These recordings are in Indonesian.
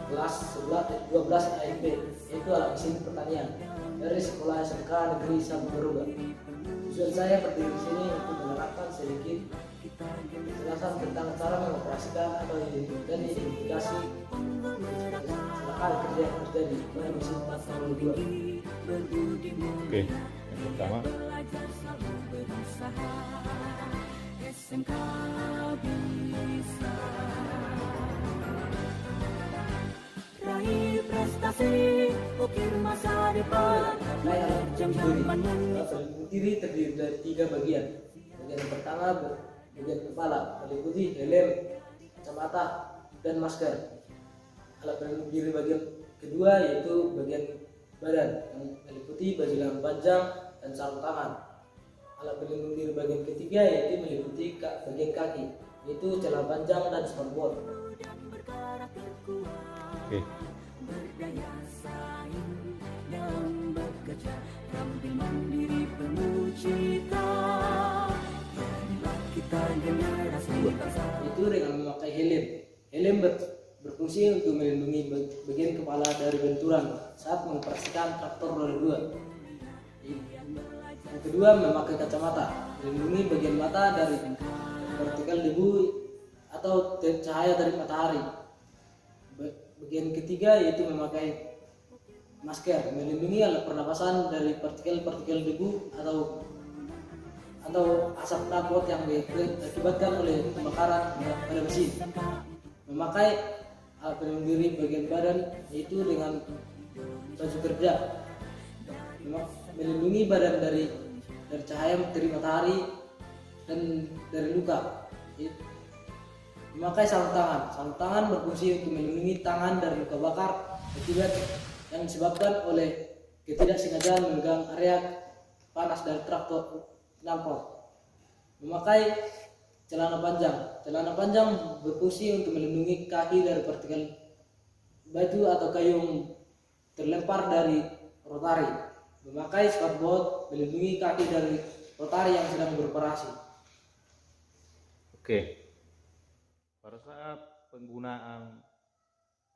kelas 12 AIP, yaitu alat mesin pertanian dari Sekolah SMK Negeri 1 Garuda. Tujuan saya berdiri di sini untuk menerangkan sedikit penjelasan tentang cara mengoperasikan atau dan identifikasi kecelakaan kerja yang terjadi pada mesin traktor roda 2. Oke, yang pertama prestasi ukir masa depan. Berdiri terdiri dari 3 bagian. Bagian pertama bagian kepala, meliputi helm, kacamata, dan masker. Alat pelindung diri bagian kedua yaitu bagian badan yang meliputi baju lengan panjang dan sarung tangan. Alat pelindung diri bagian ketiga yaitu meliputi bagian kaki, yaitu celana panjang dan spotboard. Oke. Itu dengan memakai helm. Helm berfungsi untuk melindungi bagian kepala dari benturan saat mengoperasikan traktor roda 2. Yang kedua, memakai kacamata, melindungi bagian mata dari partikel debu atau cahaya dari matahari. Bagian ketiga yaitu memakai masker, melindungi alat pernapasan dari partikel-partikel debu atau asap knalpot yang diakibatkan oleh pembakaran pada mesin. Memakai alat pelindung diri bagian badan yaitu dengan baju kerja, melindungi badan dari cahaya dari matahari dan dari luka. Memakai sarung tangan. Sarung tangan berfungsi untuk melindungi tangan dari luka bakar akibat yang disebabkan oleh ketidaksengajaan memegang area panas dari traktor knalpot. Memakai celana panjang. Celana panjang berfungsi untuk melindungi kaki dari partikel batu atau kayu yang terlempar dari rotari. Memakai spotboard melindungi kaki dari rotari yang sedang beroperasi. Oke. Pada saat penggunaan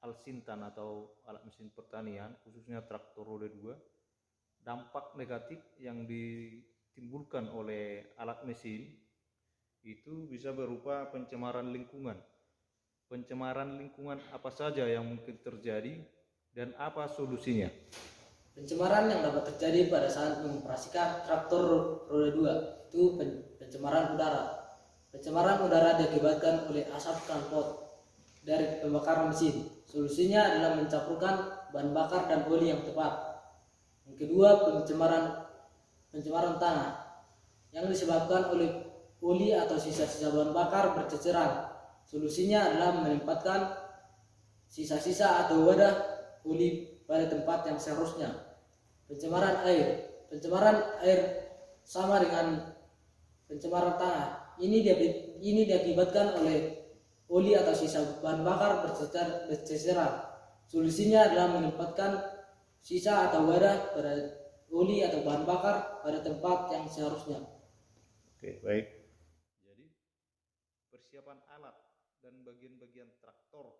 alsintan atau alat mesin pertanian, khususnya traktor roda 2, dampak negatif yang ditimbulkan oleh alat mesin itu bisa berupa pencemaran lingkungan. Pencemaran lingkungan apa saja yang mungkin terjadi dan apa solusinya? Pencemaran yang dapat terjadi pada saat mengoperasikan traktor roda 2 itu pencemaran udara. Pencemaran udara diakibatkan oleh asap knalpot dari pembakaran mesin. Solusinya adalah mencampurkan bahan bakar dan oli yang tepat. Yang kedua, pencemaran tanah yang disebabkan oleh oli atau sisa-sisa bahan bakar berceceran. Solusinya adalah menempatkan sisa-sisa atau wadah oli pada tempat yang seharusnya. Pencemaran air sama dengan pencemaran tanah. Ini diakibatkan oleh oli atau sisa bahan bakar berceceran. Solusinya adalah menempatkan sisa atau wadah pada oli atau bahan bakar pada tempat yang seharusnya. Oke, baik. Jadi persiapan alat dan bagian-bagian traktor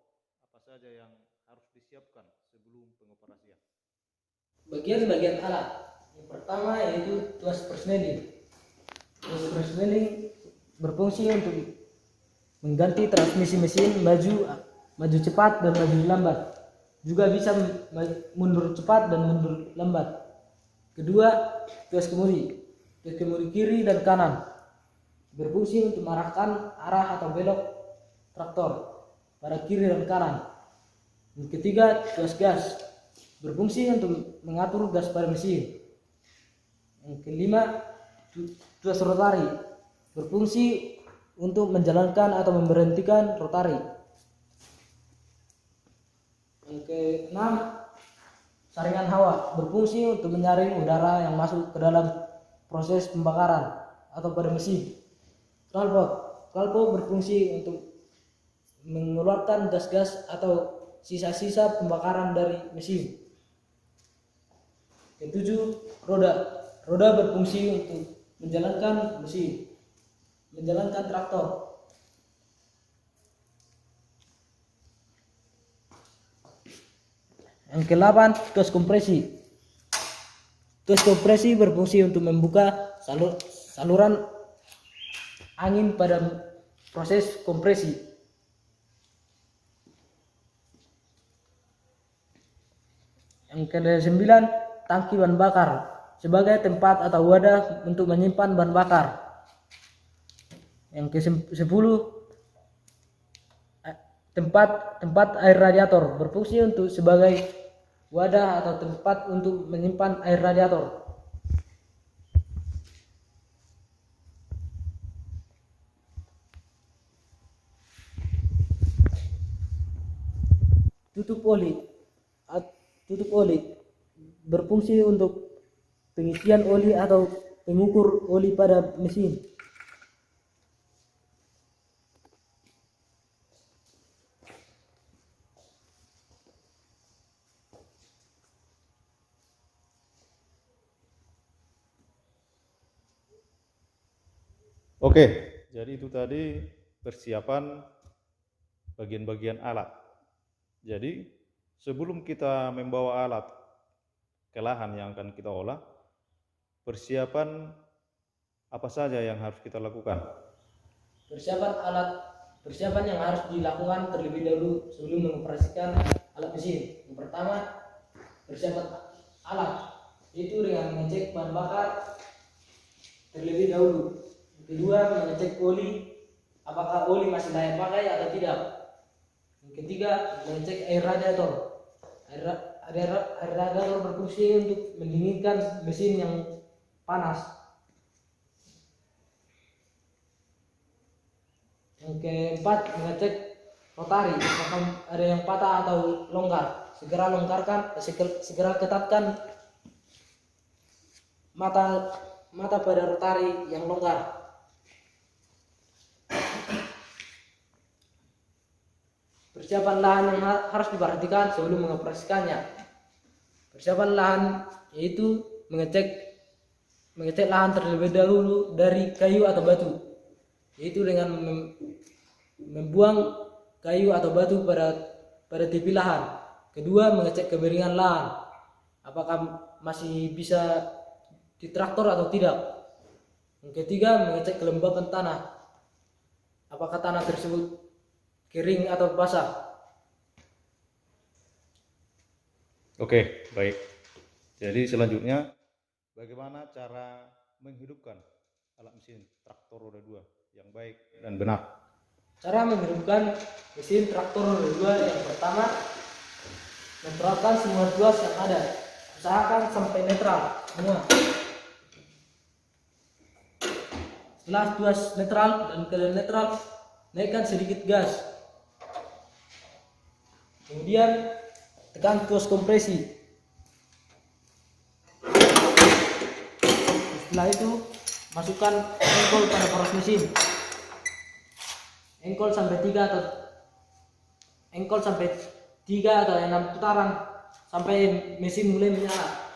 apa saja yang harus disiapkan sebelum pengoperasian? Bagian-bagian alat. Yang pertama yaitu tuas persneling. Tuas persneling berfungsi untuk mengganti transmisi mesin maju cepat dan maju lambat. Juga bisa mundur cepat dan mundur lambat. Kedua, tuas kemudi. Tuas kemudi kiri dan kanan berfungsi untuk mengarahkan arah atau belok traktor pada kiri dan kanan. Yang ketiga, tuas gas berfungsi untuk mengatur gas pada mesin. Yang kelima, tuas rotari berfungsi untuk menjalankan atau memberhentikan rotari. Yang keenam, saringan hawa berfungsi untuk menyaring udara yang masuk ke dalam proses pembakaran atau pada mesin. Knalpot berfungsi untuk mengeluarkan gas-gas atau sisa-sisa pembakaran dari mesin. Ketujuh, roda berfungsi untuk menjalankan mesin, menjalankan traktor. Yang ke-8, tuas kompresi. Tuas kompresi berfungsi untuk membuka saluran angin pada proses kompresi. Yang ke-9, tangki bahan bakar sebagai tempat atau wadah untuk menyimpan bahan bakar. Yang ke-10, tempat air radiator berfungsi untuk sebagai wadah atau tempat untuk menyimpan air radiator. Tutup oli berfungsi untuk pengisian oli atau pengukur oli pada mesin. Oke, jadi itu tadi persiapan bagian-bagian alat. Jadi sebelum kita membawa alat ke lahan yang akan kita olah, persiapan apa saja yang harus kita lakukan? Persiapan yang harus dilakukan terlebih dahulu sebelum mengoperasikan alat mesin. Yang pertama, persiapan alat itu dengan mengecek bahan bakar terlebih dahulu. Kedua, mengecek oli, apakah oli masih layak pakai atau tidak. Yang ketiga, mengecek air radiator. Air radiator berfungsi untuk mendinginkan mesin yang panas. Yang keempat, mengecek rotari, apakah ada yang patah atau longgar. Segera ketatkan mata pada rotari yang longgar. Persiapan lahan yang harus diperhatikan sebelum mengoperasikannya. Persiapan lahan yaitu mengecek lahan terlebih dahulu dari kayu atau batu, yaitu dengan membuang kayu atau batu pada tepi lahan. Kedua, mengecek kemiringan lahan, apakah masih bisa ditraktor atau tidak. Yang ketiga, mengecek kelembapan tanah, apakah tanah tersebut kering atau basah. Oke, baik. Jadi selanjutnya, bagaimana cara menghidupkan alat mesin traktor roda 2 yang baik dan benar? Cara menghidupkan mesin traktor roda 2 yang pertama, netralkan semua tuas yang ada. Usahakan sampai netral semua. Setelah tuas netral dan keadaan netral, naikkan sedikit gas. Kemudian tekan tuas kompresi. Setelah itu masukkan engkol pada poros mesin. Engkol sampai 3 atau 6 putaran sampai mesin mulai menyala.